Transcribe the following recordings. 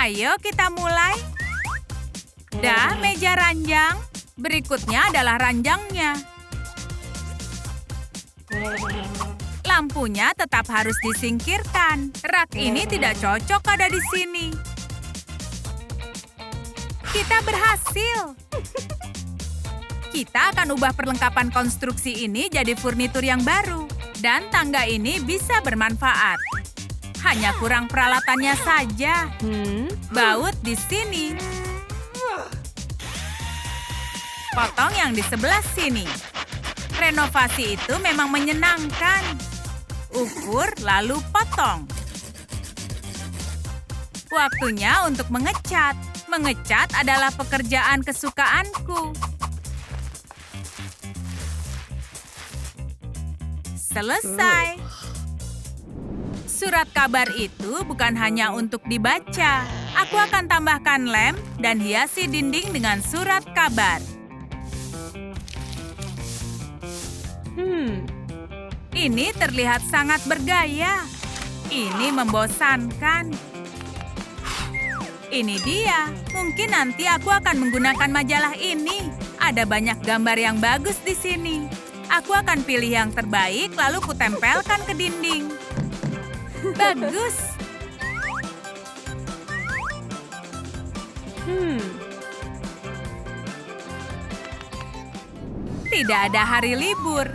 Ayo kita mulai. Dah meja ranjang. Berikutnya adalah ranjangnya. Lampunya tetap harus disingkirkan. Rak ini tidak cocok ada di sini. Kita berhasil. Kita akan ubah perlengkapan konstruksi ini jadi furnitur yang baru. Dan tangga ini bisa bermanfaat. Hanya kurang peralatannya saja. Baut di sini. Potong yang di sebelah sini. Renovasi itu memang menyenangkan. Ukur lalu potong. Waktunya untuk mengecat. Mengecat adalah pekerjaan kesukaanku. Selesai. Surat kabar itu bukan hanya untuk dibaca. Aku akan tambahkan lem dan hiasi dinding dengan surat kabar. Ini terlihat sangat bergaya. Ini membosankan. Ini dia. Mungkin nanti aku akan menggunakan majalah ini. Ada banyak gambar yang bagus di sini. Aku akan pilih yang terbaik lalu kutempelkan ke dinding. Bagus. Tidak ada hari libur.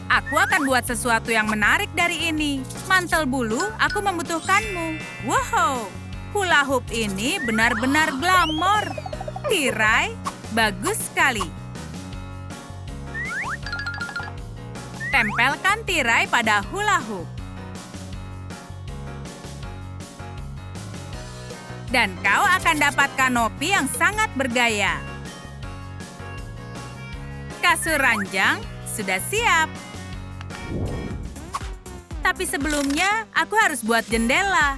Aku akan buat sesuatu yang menarik dari ini. Mantel bulu, aku membutuhkanmu. Wow, hula hoop ini benar-benar glamor. Tirai, bagus sekali. Tempelkan tirai pada hula hoop. Dan kau akan dapat kanopi yang sangat bergaya. Kasur ranjang sudah siap. Tapi sebelumnya, aku harus buat jendela.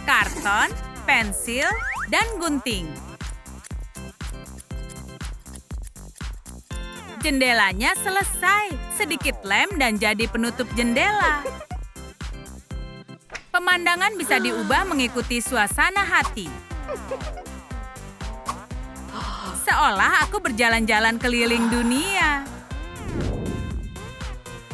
Karton, pensil, dan gunting. Jendelanya selesai. Sedikit lem dan jadi penutup jendela. Pemandangan bisa diubah mengikuti suasana hati. Seolah aku berjalan-jalan keliling dunia.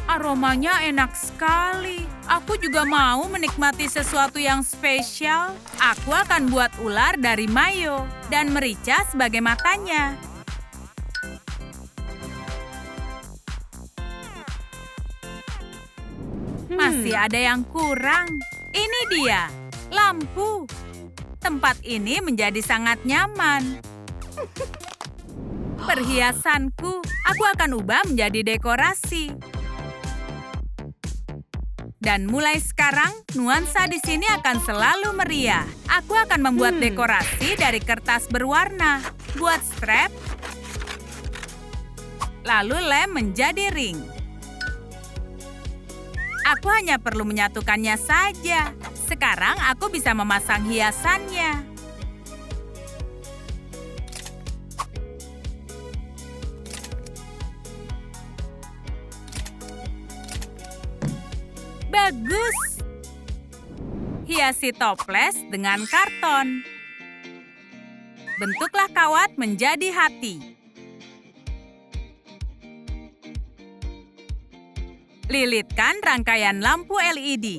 Aromanya enak sekali. Aku juga mau menikmati sesuatu yang spesial. Aku akan buat ular dari mayo dan merica sebagai matanya. Masih ada yang kurang. Ini dia, lampu. Tempat ini menjadi sangat nyaman. Perhiasanku, aku akan ubah menjadi dekorasi. Dan mulai sekarang, nuansa di sini akan selalu meriah. Aku akan membuat dekorasi dari kertas berwarna. Buat strap, lalu lem menjadi ring. Aku hanya perlu menyatukannya saja. Sekarang aku bisa memasang hiasannya. Bagus. Hiasi toples dengan karton. Bentuklah kawat menjadi hati. Lilitkan rangkaian lampu LED.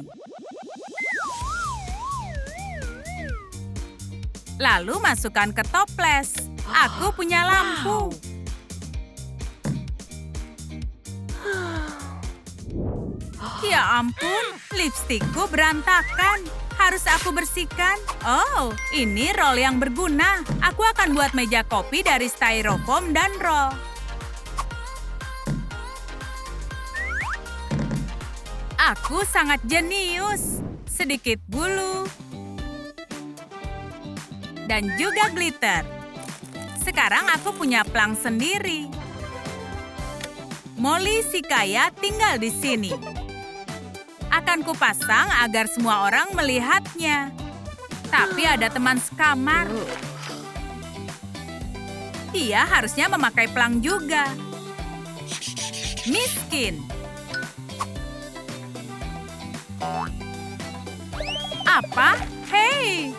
Lalu masukkan ke toples. Aku punya lampu. Ya ampun, lipstikku berantakan. Harus aku bersihkan. Oh, ini roll yang berguna. Aku akan buat meja kopi dari styrofoam dan roll. Aku sangat jenius. Sedikit bulu. Dan juga glitter. Sekarang aku punya plang sendiri. Molly si kaya tinggal di sini. Akan kupasang agar semua orang melihatnya. Tapi ada teman sekamar. Dia harusnya memakai plang juga. Miskin. Apa? Hei!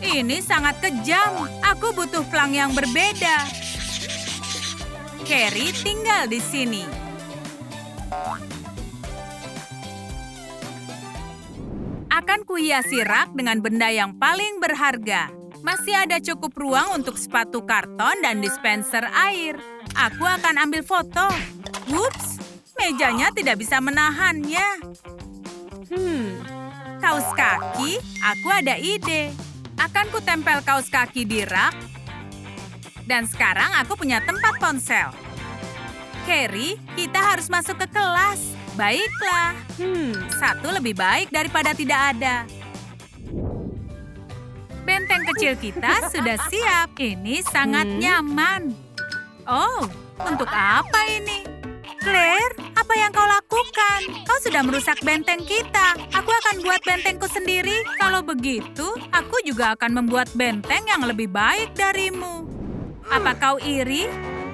Ini sangat kejam. Aku butuh pelang yang berbeda. Carrie tinggal di sini. Akan kuhiasi rak dengan benda yang paling berharga. Masih ada cukup ruang untuk sepatu karton dan dispenser air. Aku akan ambil foto. Whoops, mejanya tidak bisa menahannya. Kaus kaki, aku ada ide. Akan kutempel kaus kaki di rak. Dan sekarang aku punya tempat ponsel. Carrie, kita harus masuk ke kelas. Baiklah. Satu lebih baik daripada tidak ada. Benteng kecil kita sudah siap. Ini sangat nyaman. Oh, untuk apa ini? Claire, apa yang kau lakukan? Kau sudah merusak benteng kita. Aku akan buat bentengku sendiri. Kalau begitu, aku juga akan membuat benteng yang lebih baik darimu. Apa kau iri?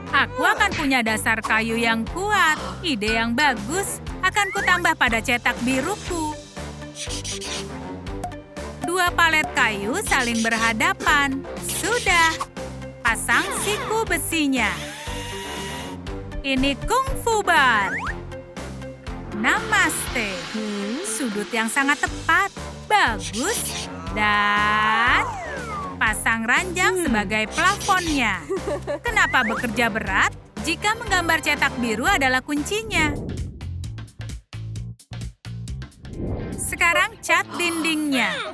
Aku akan punya dasar kayu yang kuat. Ide yang bagus. Akan kutambah pada cetak biruku. 2 palet kayu saling berhadapan. Sudah. Pasang siku besinya. Ini Kung Fu Bar. Namaste. Sudut yang sangat tepat. Bagus. Dan pasang ranjang sebagai plafonnya. Kenapa bekerja berat? Jika menggambar cetak biru adalah kuncinya. Sekarang cat dindingnya.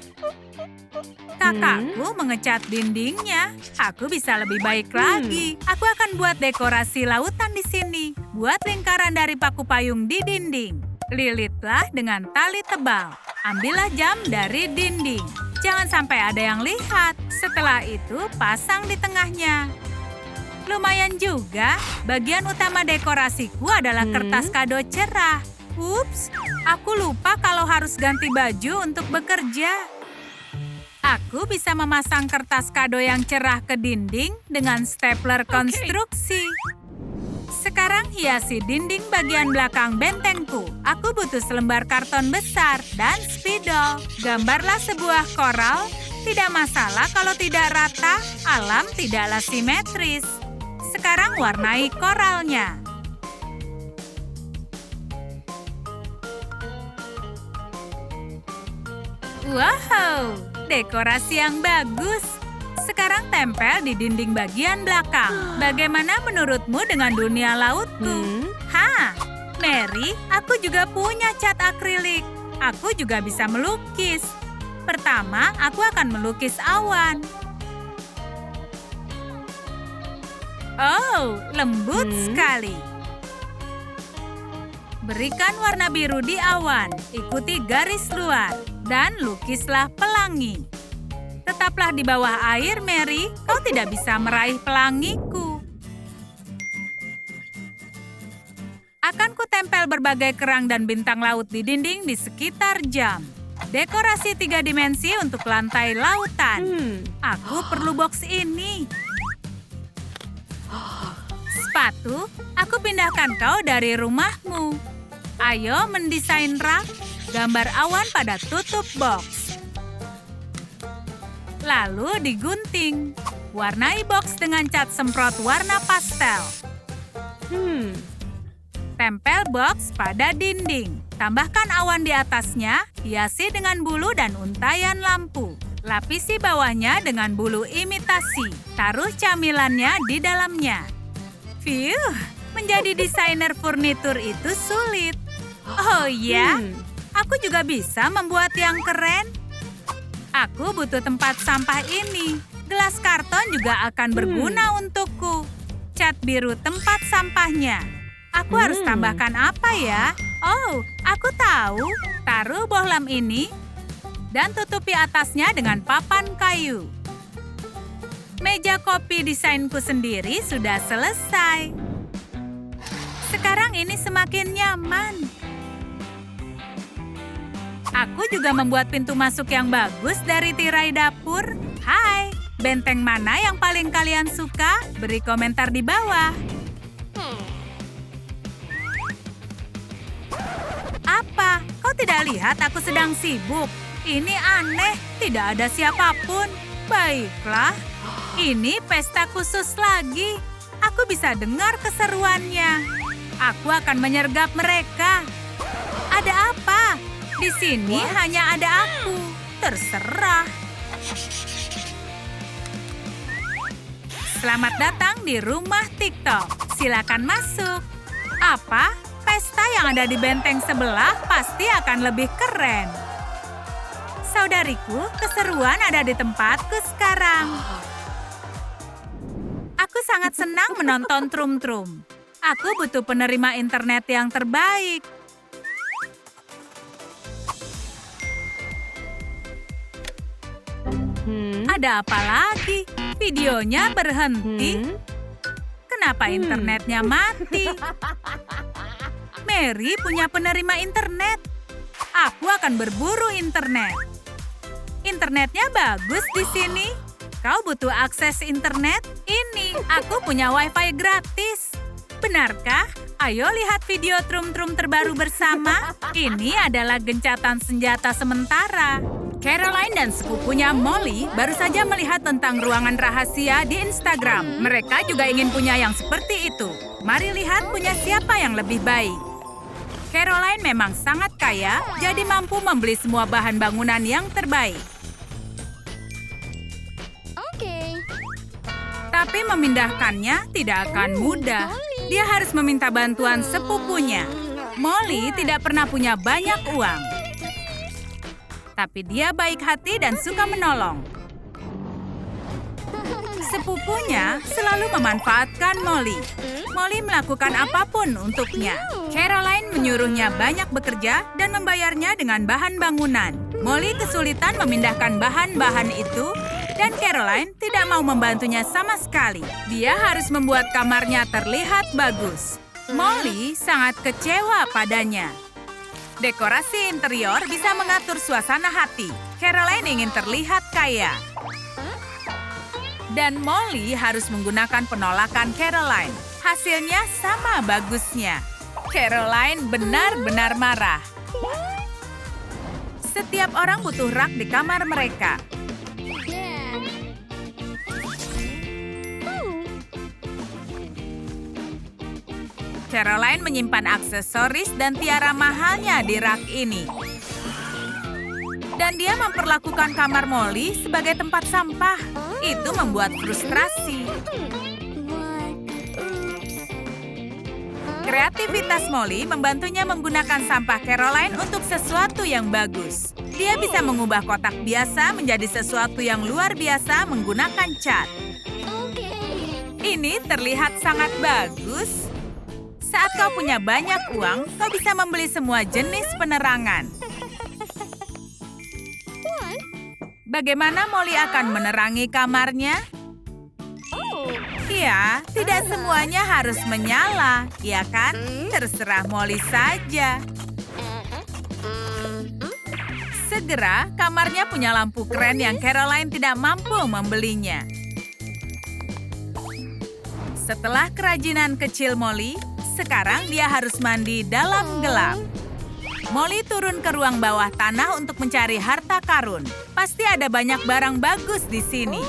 Kakakku mengecat dindingnya. Aku bisa lebih baik lagi. Aku akan buat dekorasi lautan di sini. Buat lingkaran dari paku payung di dinding. Lilitlah dengan tali tebal. Ambillah jam dari dinding. Jangan sampai ada yang lihat. Setelah itu, pasang di tengahnya. Lumayan juga, bagian utama dekorasiku adalah kertas kado cerah. Ups, aku lupa kalau harus ganti baju untuk bekerja. Aku bisa memasang kertas kado yang cerah ke dinding dengan stapler konstruksi. Sekarang hiasi dinding bagian belakang bentengku. Aku butuh selembar karton besar dan spidol. Gambarlah sebuah koral. Tidak masalah kalau tidak rata, alam tidaklah simetris. Sekarang warnai koralnya. Wow, dekorasi yang bagus. Sekarang tempel di dinding bagian belakang. Bagaimana menurutmu dengan dunia lautku? Mary, aku juga punya cat akrilik. Aku juga bisa melukis. Pertama, aku akan melukis awan. Oh, lembut sekali. Berikan warna biru di awan, ikuti garis luar, dan lukislah pelangi. Tetaplah di bawah air, Mary. Kau tidak bisa meraih pelangiku. Akan kutempel berbagai kerang dan bintang laut di dinding di sekitar jam. Dekorasi 3 dimensi untuk lantai lautan. Aku perlu box ini. Sepatu, aku pindahkan kau dari rumahmu. Ayo mendesain rak, gambar awan pada tutup box. Lalu digunting. Warnai box dengan cat semprot warna pastel. Tempel box pada dinding. Tambahkan awan di atasnya, hiasi dengan bulu dan untayan lampu. Lapisi bawahnya dengan bulu imitasi. Taruh camilannya di dalamnya. Phew, menjadi desainer furnitur itu sulit. Oh ya, aku juga bisa membuat yang keren. Aku butuh tempat sampah ini. Gelas karton juga akan berguna untukku. Cat biru tempat sampahnya. Aku harus tambahkan apa ya? Oh, aku tahu. Taruh bohlam ini dan tutupi atasnya dengan papan kayu. Meja kopi desainku sendiri sudah selesai. Sekarang ini semakin nyaman. Aku juga membuat pintu masuk yang bagus dari tirai dapur. Hai, benteng mana yang paling kalian suka? Beri komentar di bawah. Apa? Kau tidak lihat aku sedang sibuk? Ini aneh, tidak ada siapapun. Baiklah, ini pesta khusus lagi. Aku bisa dengar keseruannya. Aku akan menyergap mereka. Ada apa? Di sini hanya ada aku. Terserah. Selamat datang di rumah TikTok. Silakan masuk. Apa? Pesta yang ada di benteng sebelah pasti akan lebih keren. Saudariku, keseruan ada di tempatku sekarang. Aku sangat senang menonton Trum-Trum. Aku butuh penerima internet yang terbaik. Ada apa lagi? Videonya berhenti. Kenapa internetnya mati? Mary punya penerima internet. Aku akan berburu internet. Internetnya bagus di sini. Kau butuh akses internet? Ini, aku punya wifi gratis. Benarkah? Ayo lihat video Trum-Trum terbaru bersama. Ini adalah gencatan senjata sementara. Caroline dan sepupunya Molly baru saja melihat tentang ruangan rahasia di Instagram. Mereka juga ingin punya yang seperti itu. Mari lihat punya siapa yang lebih baik. Caroline memang sangat kaya, jadi mampu membeli semua bahan bangunan yang terbaik. Tapi memindahkannya tidak akan mudah. Dia harus meminta bantuan sepupunya. Molly tidak pernah punya banyak uang. Tapi dia baik hati dan suka menolong. Sepupunya selalu memanfaatkan Molly. Molly melakukan apapun untuknya. Caroline menyuruhnya banyak bekerja dan membayarnya dengan bahan bangunan. Molly kesulitan memindahkan bahan-bahan itu, dan Caroline tidak mau membantunya sama sekali. Dia harus membuat kamarnya terlihat bagus. Molly sangat kecewa padanya. Dekorasi interior bisa mengatur suasana hati. Caroline ingin terlihat kaya. Dan Molly harus menggunakan penolakan Caroline. Hasilnya sama bagusnya. Caroline benar-benar marah. Setiap orang butuh rak di kamar mereka. Caroline menyimpan aksesoris dan tiara mahalnya di rak ini. Dan dia memperlakukan kamar Molly sebagai tempat sampah. Itu membuat frustrasi. Kreativitas Molly membantunya menggunakan sampah Caroline untuk sesuatu yang bagus. Dia bisa mengubah kotak biasa menjadi sesuatu yang luar biasa menggunakan cat. Ini terlihat sangat bagus. Saat kau punya banyak uang, kau bisa membeli semua jenis penerangan. Bagaimana Molly akan menerangi kamarnya? Ya, tidak semuanya harus menyala, ya kan? Terserah Molly saja. Segera, kamarnya punya lampu keren yang Caroline tidak mampu membelinya. Setelah kerajinan kecil Molly, sekarang dia harus mandi dalam gelap. Molly turun ke ruang bawah tanah untuk mencari harta karun. Pasti ada banyak barang bagus di sini.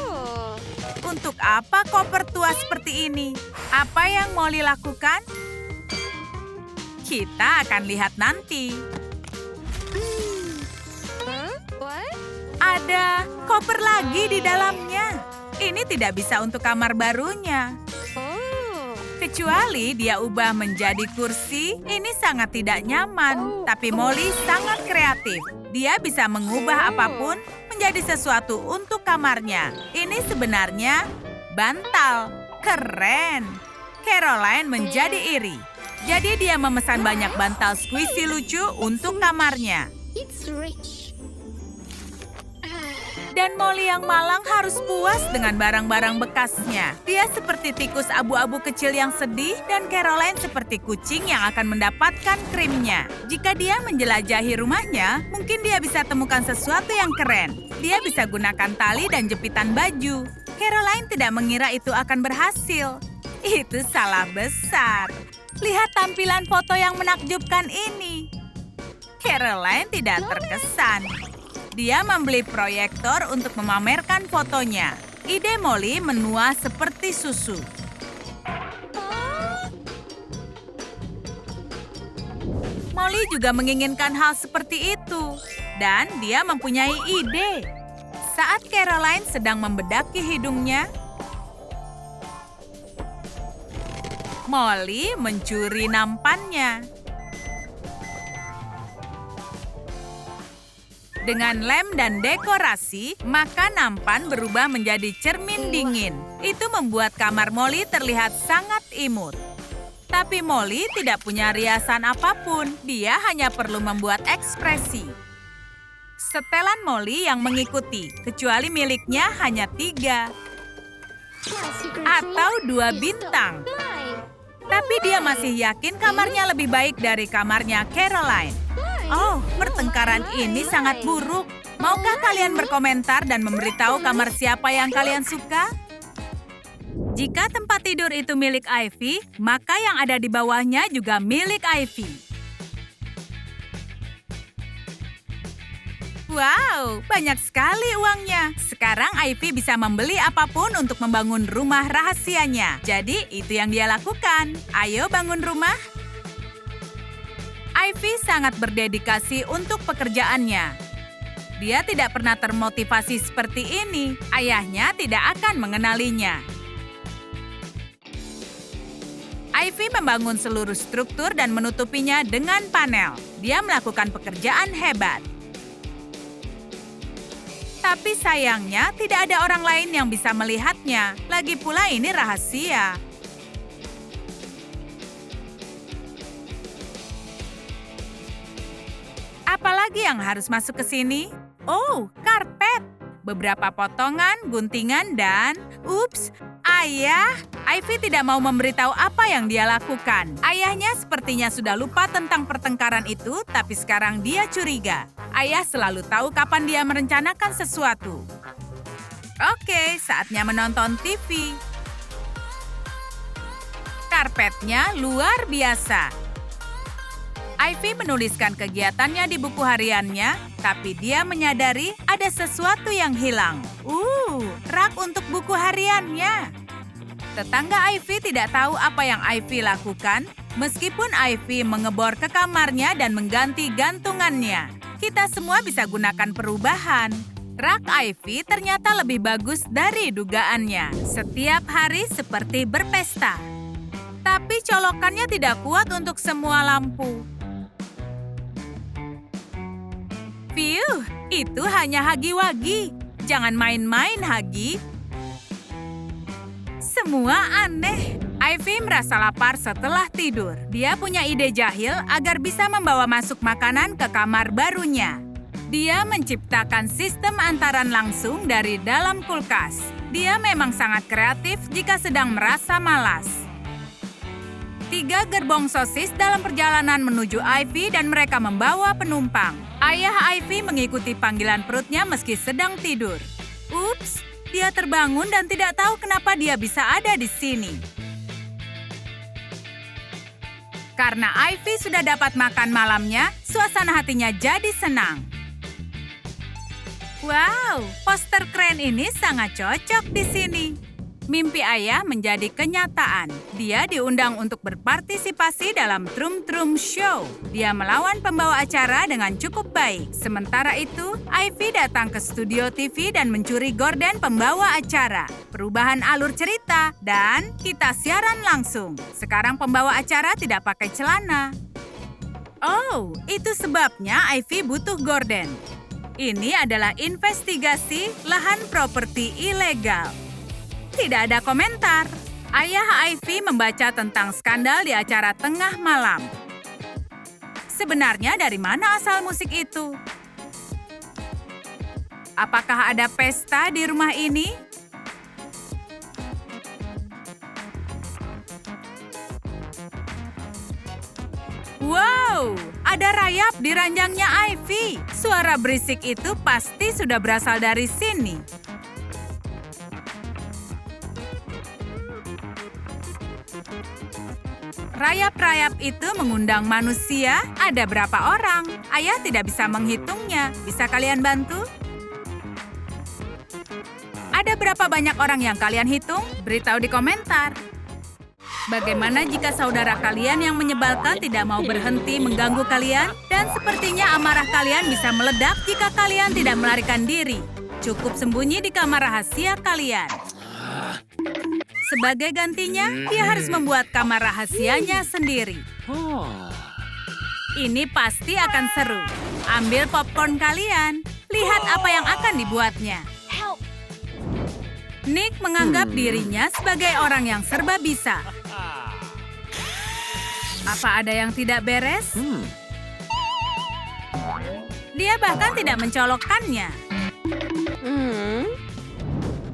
Untuk apa koper tua seperti ini? Apa yang Molly lakukan? Kita akan lihat nanti. Ada koper lagi di dalamnya. Ini tidak bisa untuk kamar barunya. Kecuali dia ubah menjadi kursi, ini sangat tidak nyaman. Tapi Molly sangat kreatif. Dia bisa mengubah apapun menjadi sesuatu untuk kamarnya. Ini sebenarnya bantal. Keren. Caroline menjadi iri. Jadi dia memesan banyak bantal squishy lucu untuk kamarnya. Dan Molly yang malang harus puas dengan barang-barang bekasnya. Dia seperti tikus abu-abu kecil yang sedih dan Caroline seperti kucing yang akan mendapatkan krimnya. Jika dia menjelajahi rumahnya, mungkin dia bisa temukan sesuatu yang keren. Dia bisa gunakan tali dan jepitan baju. Caroline tidak mengira itu akan berhasil. Itu salah besar. Lihat tampilan foto yang menakjubkan ini. Caroline tidak terkesan. Dia membeli proyektor untuk memamerkan fotonya. Ide Molly menua seperti susu. Molly juga menginginkan hal seperti itu. Dan dia mempunyai ide. Saat Caroline sedang membedaki hidungnya, Molly mencuri nampannya. Dengan lem dan dekorasi, maka nampan berubah menjadi cermin dingin. Itu membuat kamar Molly terlihat sangat imut. Tapi Molly tidak punya riasan apapun. Dia hanya perlu membuat ekspresi. Setelan Molly yang mengikuti, kecuali miliknya hanya 3 atau 2 bintang. Tapi dia masih yakin kamarnya lebih baik dari kamarnya Caroline. Oh, pertengkaran ini sangat buruk. Maukah kalian berkomentar dan memberitahu kamar siapa yang kalian suka? Jika tempat tidur itu milik Ivy, maka yang ada di bawahnya juga milik Ivy. Wow, banyak sekali uangnya. Sekarang Ivy bisa membeli apapun untuk membangun rumah rahasianya. Jadi, itu yang dia lakukan. Ayo bangun rumah. Ivy sangat berdedikasi untuk pekerjaannya. Dia tidak pernah termotivasi seperti ini. Ayahnya tidak akan mengenalinya. Ivy membangun seluruh struktur dan menutupinya dengan panel. Dia melakukan pekerjaan hebat. Tapi sayangnya tidak ada orang lain yang bisa melihatnya. Lagi pula ini rahasia. Apalagi yang harus masuk ke sini? Oh, karpet. Beberapa potongan, guntingan, dan... Ups, ayah! Ivy tidak mau memberitahu apa yang dia lakukan. Ayahnya sepertinya sudah lupa tentang pertengkaran itu, tapi sekarang dia curiga. Ayah selalu tahu kapan dia merencanakan sesuatu. Oke, saatnya menonton TV. Karpetnya luar biasa. Ivy menuliskan kegiatannya di buku hariannya, tapi dia menyadari ada sesuatu yang hilang. Rak untuk buku hariannya. Tetangga Ivy tidak tahu apa yang Ivy lakukan, meskipun Ivy mengebor ke kamarnya dan mengganti gantungannya. Kita semua bisa gunakan perubahan. Rak Ivy ternyata lebih bagus dari dugaannya. Setiap hari seperti berpesta. Tapi colokannya tidak kuat untuk semua lampu. Piuh, itu hanya hagi-wagi. Jangan main-main, Hagi. Semua aneh. Ivy merasa lapar setelah tidur. Dia punya ide jahil agar bisa membawa masuk makanan ke kamar barunya. Dia menciptakan sistem antaran langsung dari dalam kulkas. Dia memang sangat kreatif jika sedang merasa malas. 3 gerbong sosis dalam perjalanan menuju Ivy dan mereka membawa penumpang. Ayah Ivy mengikuti panggilan perutnya meski sedang tidur. Ups, dia terbangun dan tidak tahu kenapa dia bisa ada di sini. Karena Ivy sudah dapat makan malamnya, suasana hatinya jadi senang. Wow, poster keren ini sangat cocok di sini. Mimpi ayah menjadi kenyataan. Dia diundang untuk berpartisipasi dalam Trum Trum Show. Dia melawan pembawa acara dengan cukup baik. Sementara itu, Ivy datang ke studio TV dan mencuri gorden pembawa acara. Perubahan alur cerita, dan kita siaran langsung. Sekarang pembawa acara tidak pakai celana. Oh, itu sebabnya Ivy butuh gorden. Ini adalah investigasi lahan properti ilegal. Tidak ada komentar. Ayah Ivy membaca tentang skandal di acara tengah malam. Sebenarnya dari mana asal musik itu? Apakah ada pesta di rumah ini? Wow, ada rayap di ranjangnya Ivy. Suara berisik itu pasti sudah berasal dari sini. Rayap-rayap itu mengundang manusia. Ada berapa orang? Ayah tidak bisa menghitungnya. Bisa kalian bantu? Ada berapa banyak orang yang kalian hitung? Beritahu di komentar. Bagaimana jika saudara kalian yang menyebalkan tidak mau berhenti mengganggu kalian? Dan sepertinya amarah kalian bisa meledak jika kalian tidak melarikan diri. Cukup sembunyi di kamar rahasia kalian. Sebagai gantinya, dia harus membuat kamar rahasianya sendiri. Ini pasti akan seru. Ambil popcorn kalian. Lihat apa yang akan dibuatnya. Nick menganggap dirinya sebagai orang yang serba bisa. Apa ada yang tidak beres? Dia bahkan tidak mencolokkannya.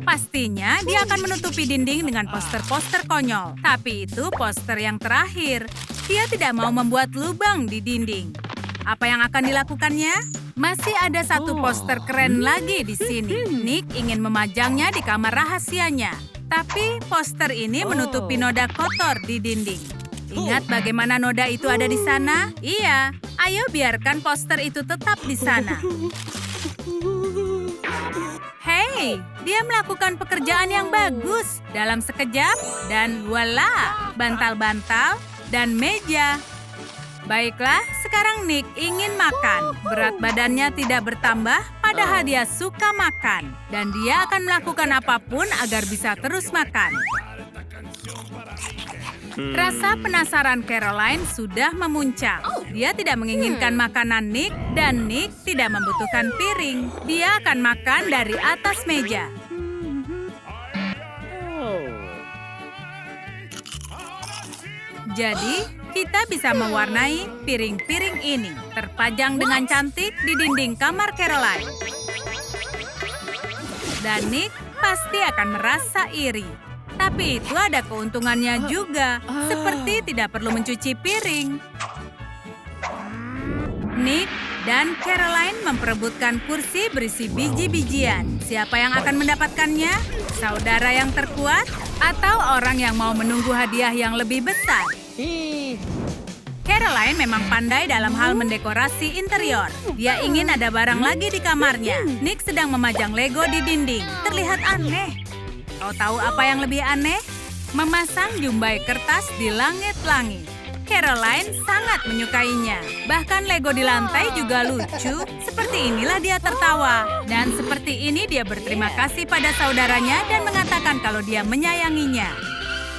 Pastinya dia akan menutupi dinding dengan poster-poster konyol. Tapi itu poster yang terakhir. Dia tidak mau membuat lubang di dinding. Apa yang akan dilakukannya? Masih ada satu poster keren lagi di sini. Nick ingin memajangnya di kamar rahasianya. Tapi poster ini menutupi noda kotor di dinding. Ingat bagaimana noda itu ada di sana? Iya, ayo biarkan poster itu tetap di sana. Hei, dia melakukan pekerjaan yang bagus. Dalam sekejap, dan voila, bantal-bantal dan meja. Baiklah, sekarang Nick ingin makan. Berat badannya tidak bertambah, padahal dia suka makan. Dan dia akan melakukan apapun agar bisa terus makan. Rasa penasaran Caroline sudah memuncak. Dia tidak menginginkan makanan Nick dan Nick tidak membutuhkan piring. Dia akan makan dari atas meja. Jadi, kita bisa mewarnai piring-piring ini. Terpajang dengan cantik di dinding kamar Caroline. Dan Nick pasti akan merasa iri. Tapi itu ada keuntungannya juga, seperti tidak perlu mencuci piring. Nick dan Caroline memperebutkan kursi berisi biji-bijian. Siapa yang akan mendapatkannya? Saudara yang terkuat atau orang yang mau menunggu hadiah yang lebih besar? Caroline memang pandai dalam hal mendekorasi interior. Dia ingin ada barang lagi di kamarnya. Nick sedang memajang Lego di dinding. Terlihat aneh. Kau tahu apa yang lebih aneh? Memasang jumbai kertas di langit-langit. Caroline sangat menyukainya. Bahkan Lego di lantai juga lucu. Seperti inilah dia tertawa. Dan seperti ini dia berterima kasih pada saudaranya dan mengatakan kalau dia menyayanginya.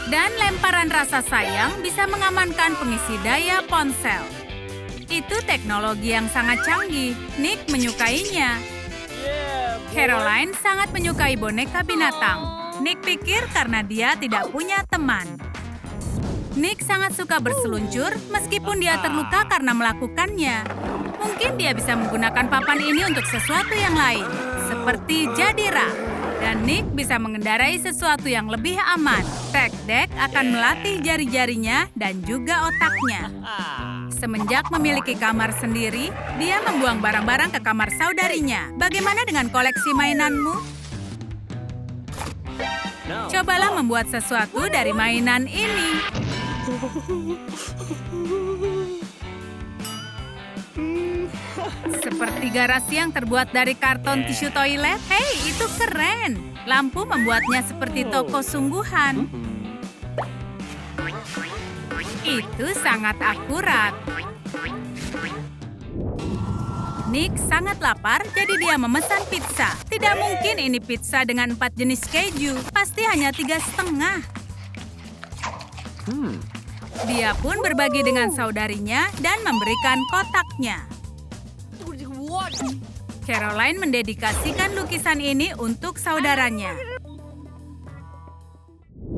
Dan lemparan rasa sayang bisa mengamankan pengisi daya ponsel. Itu teknologi yang sangat canggih. Nick menyukainya. Caroline sangat menyukai boneka binatang. Nick pikir karena dia tidak punya teman. Nick sangat suka berseluncur meskipun dia terluka karena melakukannya. Mungkin dia bisa menggunakan papan ini untuk sesuatu yang lain, seperti jadi rak. Dan Nick bisa mengendarai sesuatu yang lebih aman. Tech Deck akan melatih jari-jarinya dan juga otaknya. Semenjak memiliki kamar sendiri, dia membuang barang-barang ke kamar saudarinya. Bagaimana dengan koleksi mainanmu? Cobalah membuat sesuatu dari mainan ini. Seperti garasi yang terbuat dari karton tisu toilet. Hei, itu keren. Lampu membuatnya seperti toko sungguhan. Itu sangat akurat. Nick sangat lapar, jadi dia memesan pizza. Tidak mungkin ini pizza dengan 4 jenis keju. Pasti hanya 3,5. Dia pun berbagi dengan saudarinya dan memberikan kotaknya. Caroline mendedikasikan lukisan ini untuk saudaranya.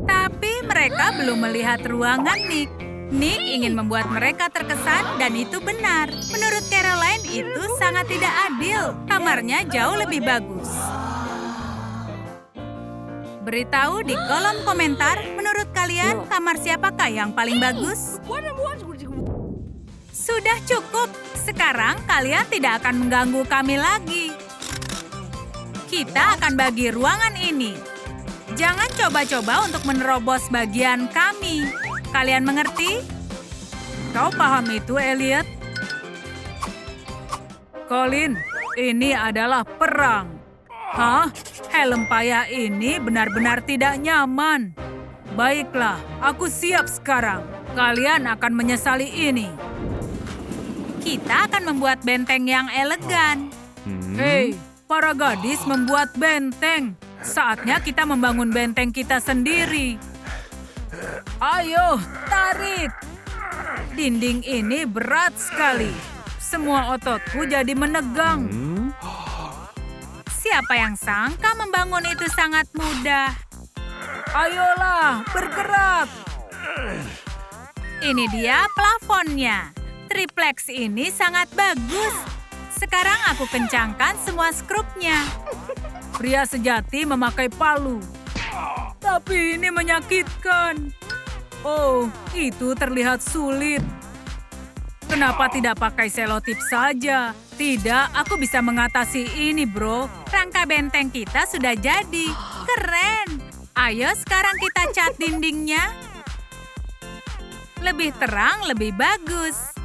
Tapi mereka belum melihat ruangan Nick. Nick ingin membuat mereka terkesan dan itu benar. Menurut Caroline itu sangat tidak adil. Kamarnya jauh lebih bagus. Beritahu di kolom komentar, menurut kalian kamar siapakah yang paling bagus? Sudah cukup. Sekarang kalian tidak akan mengganggu kami lagi. Kita akan bagi ruangan ini. Jangan coba-coba untuk menerobos bagian kami. Kalian mengerti? Kau paham itu, Elliot? Colin, ini adalah perang. Hah? Helm payah ini benar-benar tidak nyaman. Baiklah, aku siap sekarang. Kalian akan menyesali ini. Kita akan membuat benteng yang elegan. Hei, para gadis membuat benteng. Saatnya kita membangun benteng kita sendiri. Ayo, tarik. Dinding ini berat sekali. Semua ototku jadi menegang. Siapa yang sangka membangun itu sangat mudah? Ayolah, bergerak. Ini dia plafonnya. Triplex ini sangat bagus. Sekarang aku kencangkan semua skrupnya. Pria sejati memakai palu. Tapi ini menyakitkan. Oh, itu terlihat sulit. Kenapa tidak pakai selotip saja? Tidak, aku bisa mengatasi ini, bro. Rangka benteng kita sudah jadi. Keren. Ayo sekarang kita cat dindingnya. Lebih terang, lebih bagus.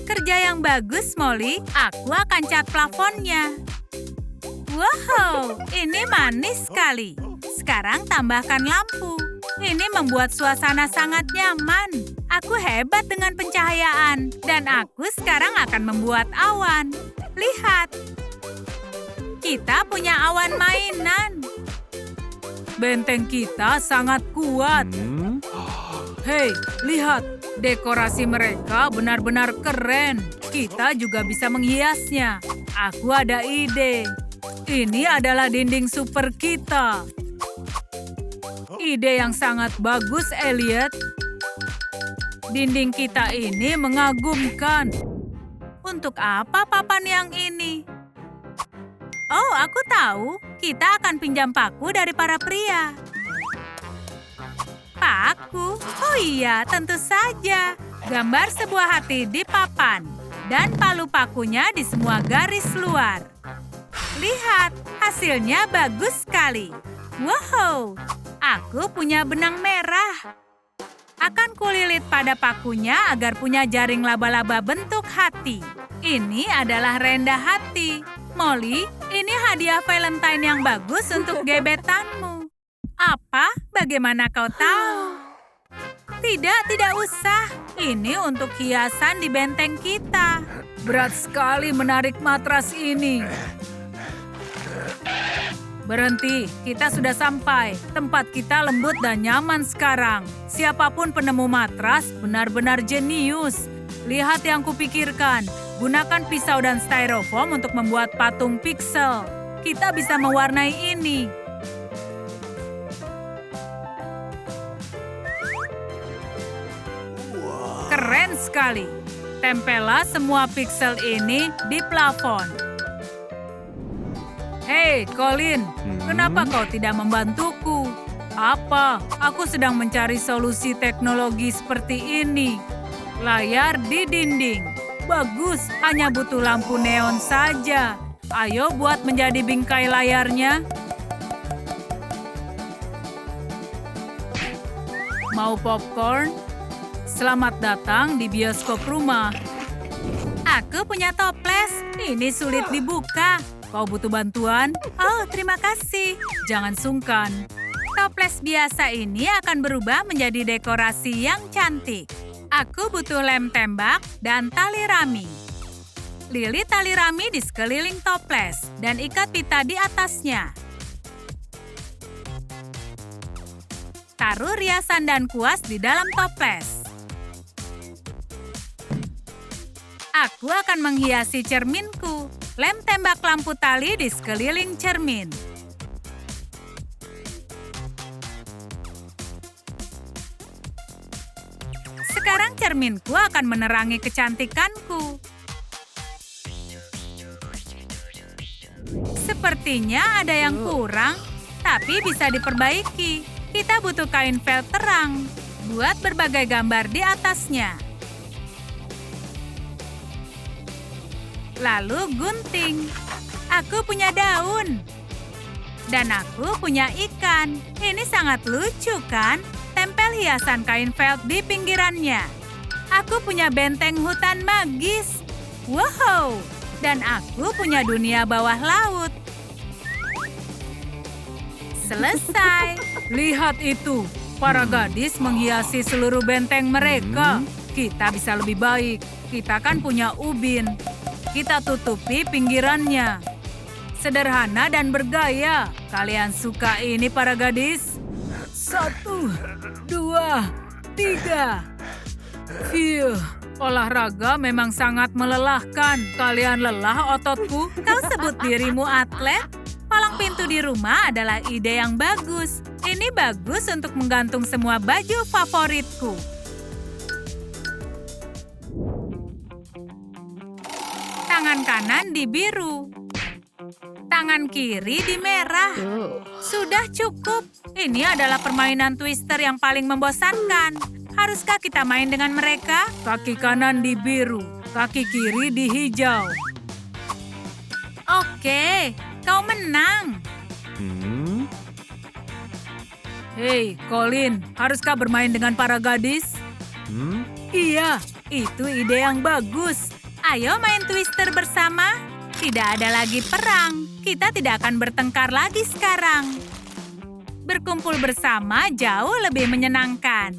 Kerja yang bagus, Molly. Aku akan cat plafonnya. Wow, ini manis sekali. Sekarang tambahkan lampu. Ini membuat suasana sangat nyaman. Aku hebat dengan pencahayaan. Dan aku sekarang akan membuat awan. Lihat. Kita punya awan mainan. Benteng kita sangat kuat. Hei, lihat. Dekorasi mereka benar-benar keren. Kita juga bisa menghiasnya. Aku ada ide. Ini adalah dinding super kita. Ide yang sangat bagus, Elliot. Dinding kita ini mengagumkan. Untuk apa papan yang ini? Oh, aku tahu. Kita akan pinjam paku dari para pria. Paku? Oh iya, tentu saja. Gambar sebuah hati di papan. Dan palu pakunya di semua garis luar. Lihat, hasilnya bagus sekali. Wow, aku punya benang merah. Akan kulilit pada pakunya agar punya jaring laba-laba bentuk hati. Ini adalah renda hati. Molly, ini hadiah Valentine yang bagus untuk gebetanmu. Apa? Bagaimana kau tahu? Tidak usah. Ini untuk hiasan di benteng kita. Berat sekali menarik matras ini. Berhenti, kita sudah sampai. Tempat kita lembut dan nyaman sekarang. Siapapun penemu matras benar-benar jenius. Lihat yang kupikirkan. Gunakan pisau dan styrofoam untuk membuat patung pixel. Kita bisa mewarnai ini. Keren sekali. Tempellah semua pixel ini di plafon. Hei, Colin, kenapa kau tidak membantuku? Apa? Aku sedang mencari solusi teknologi seperti ini. Layar di dinding. Bagus, hanya butuh lampu neon saja. Ayo buat menjadi bingkai layarnya. Mau popcorn? Selamat datang di bioskop rumah. Aku punya toples. Ini sulit dibuka. Kau butuh bantuan? Oh, terima kasih. Jangan sungkan. Toples biasa ini akan berubah menjadi dekorasi yang cantik. Aku butuh lem tembak dan tali rami. Lilit tali rami di sekeliling toples dan ikat pita di atasnya. Taruh riasan dan kuas di dalam toples. Aku akan menghiasi cerminku. Lem tembak lampu tali di sekeliling cermin. Sekarang cerminku akan menerangi kecantikanku. Sepertinya ada yang kurang, tapi bisa diperbaiki. Kita butuh kain vel terang. Buat berbagai gambar di atasnya. Lalu gunting. Aku punya daun. Dan aku punya ikan. Ini sangat lucu kan? Tempel Tempel hiasan kain felt di pinggirannya. Aku punya benteng hutan magis. Wow! Dan aku punya dunia bawah laut. Selesai. Lihat itu. Para gadis menghiasi seluruh benteng mereka. Kita bisa lebih baik. Kita kan punya ubin. Kita tutupi pinggirannya. Sederhana dan bergaya. Kalian suka ini para gadis? 1, 2, 3. Phew, olahraga memang sangat melelahkan. Kalian lelah ototku? Kau sebut dirimu atlet? Palang pintu di rumah adalah ide yang bagus. Ini bagus untuk menggantung semua baju favoritku. Tangan kanan di biru. Tangan kiri di merah. Sudah cukup. Ini adalah permainan twister yang paling membosankan. Haruskah kita main dengan mereka? Kaki kanan di biru, kaki kiri di hijau. Oke, kau menang. Hei, Colin, haruskah bermain dengan para gadis? Iya, itu ide yang bagus. Ayo main twister bersama. Tidak ada lagi perang. Kita tidak akan bertengkar lagi sekarang. Berkumpul bersama jauh lebih menyenangkan.